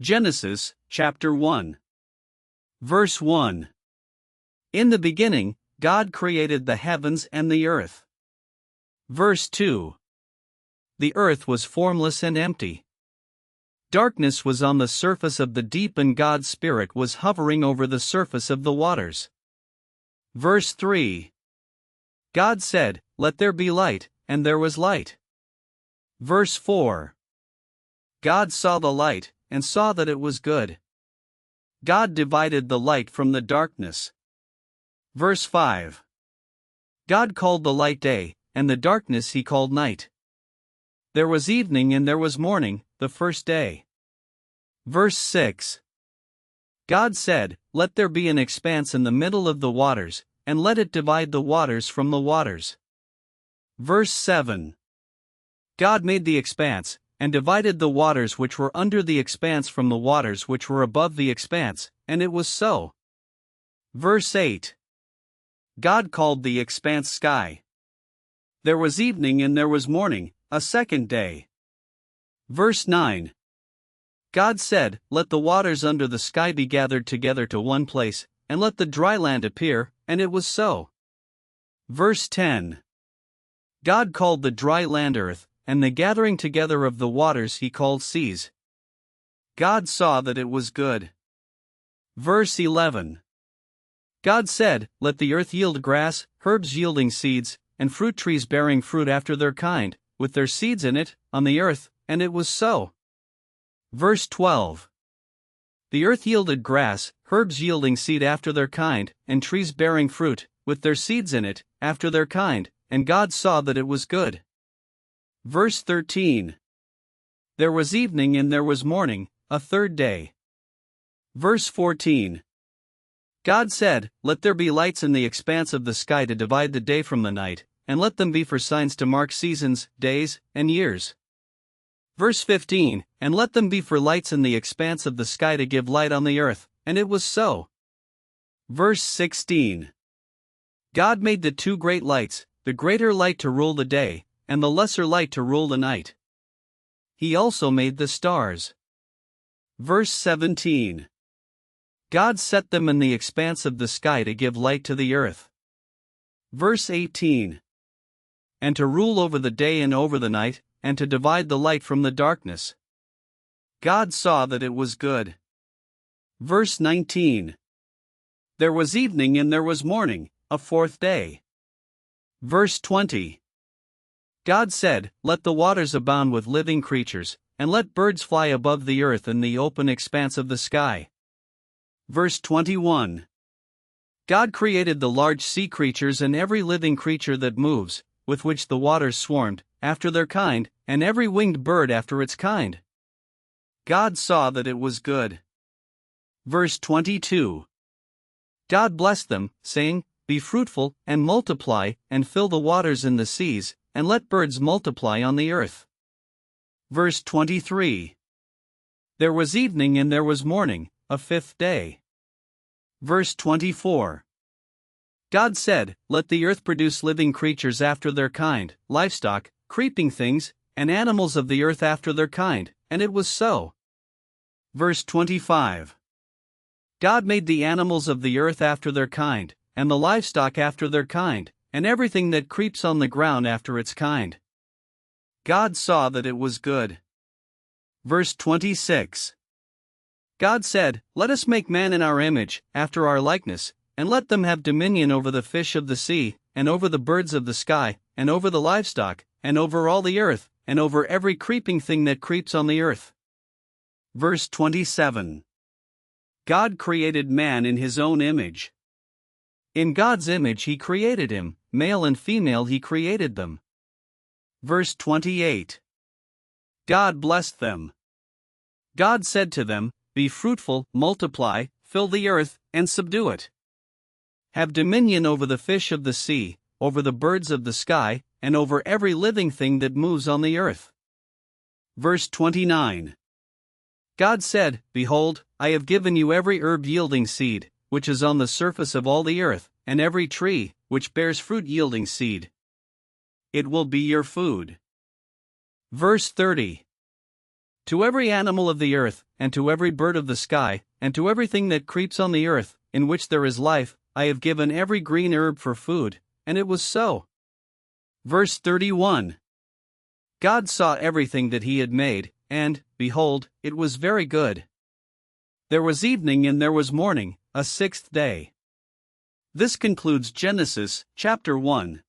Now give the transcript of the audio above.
Genesis, chapter 1. Verse 1. In the beginning, God created the heavens and the earth. Verse 2. The earth was formless and empty. Darkness was on the surface of the deep, and God's Spirit was hovering over the surface of the waters. Verse 3. God said, "Let there be light," and there was light. Verse 4. God saw the light, and saw that it was good. God divided the light from the darkness. Verse 5. God called the light day, and the darkness he called night. There was evening and there was morning, the first day. Verse 6. God said, "Let there be an expanse in the middle of the waters, and let it divide the waters from the waters." Verse 7. God made the expanse, and divided the waters which were under the expanse from the waters which were above the expanse, and it was so. Verse 8. God called the expanse sky. There was evening and there was morning, a second day. Verse 9. God said, "Let the waters under the sky be gathered together to one place, and let the dry land appear," and it was so. Verse 10. God called the dry land earth, and the gathering together of the waters he called seas. God saw that it was good. Verse 11. God said, "Let the earth yield grass, herbs yielding seeds, and fruit trees bearing fruit after their kind, with their seeds in it, on the earth," and it was so. Verse 12. The earth yielded grass, herbs yielding seed after their kind, and trees bearing fruit, with their seeds in it, after their kind, and God saw that it was good. Verse 13. There was evening and there was morning, a third day. Verse 14. God said, "Let there be lights in the expanse of the sky to divide the day from the night, and let them be for signs to mark seasons, days, and years." Verse 15. And let them be for lights in the expanse of the sky to give light on the earth, and it was so. Verse 16. God made the two great lights, the greater light to rule the day, and the lesser light to rule the night. He also made the stars. Verse 17. God set them in the expanse of the sky to give light to the earth. Verse 18. And to rule over the day and over the night, and to divide the light from the darkness. God saw that it was good. Verse 19. There was evening and there was morning, a fourth day. Verse 20. God said, "Let the waters abound with living creatures, and let birds fly above the earth in the open expanse of the sky." Verse 21. God created the large sea creatures and every living creature that moves, with which the waters swarmed, after their kind, and every winged bird after its kind. God saw that it was good. Verse 22. God blessed them, saying, "Be fruitful, and multiply, and fill the waters in the seas, and let birds multiply on the earth." Verse 23. There was evening and there was morning, a fifth day. Verse 24. God said, "Let the earth produce living creatures after their kind, livestock, creeping things, and animals of the earth after their kind," and it was so. Verse 25. God made the animals of the earth after their kind, and the livestock after their kind, and everything that creeps on the ground after its kind. God saw that it was good. Verse 26. God said, "Let us make man in our image, after our likeness, and let them have dominion over the fish of the sea, and over the birds of the sky, and over the livestock, and over all the earth, and over every creeping thing that creeps on the earth." Verse 27. God created man in his own image. In God's image he created him, male and female he created them. Verse 28. God blessed them. God said to them, "Be fruitful, multiply, fill the earth, and subdue it. Have dominion over the fish of the sea, over the birds of the sky, and over every living thing that moves on the earth." Verse 29. God said, "Behold, I have given you every herb yielding seed, which is on the surface of all the earth, and every tree, which bears fruit yielding seed. It will be your food." Verse 30. To every animal of the earth, and to every bird of the sky, and to everything that creeps on the earth, in which there is life, I have given every green herb for food, and it was so. Verse 31. God saw everything that he had made, and, behold, it was very good. There was evening and there was morning, a sixth day. This concludes Genesis, chapter 1.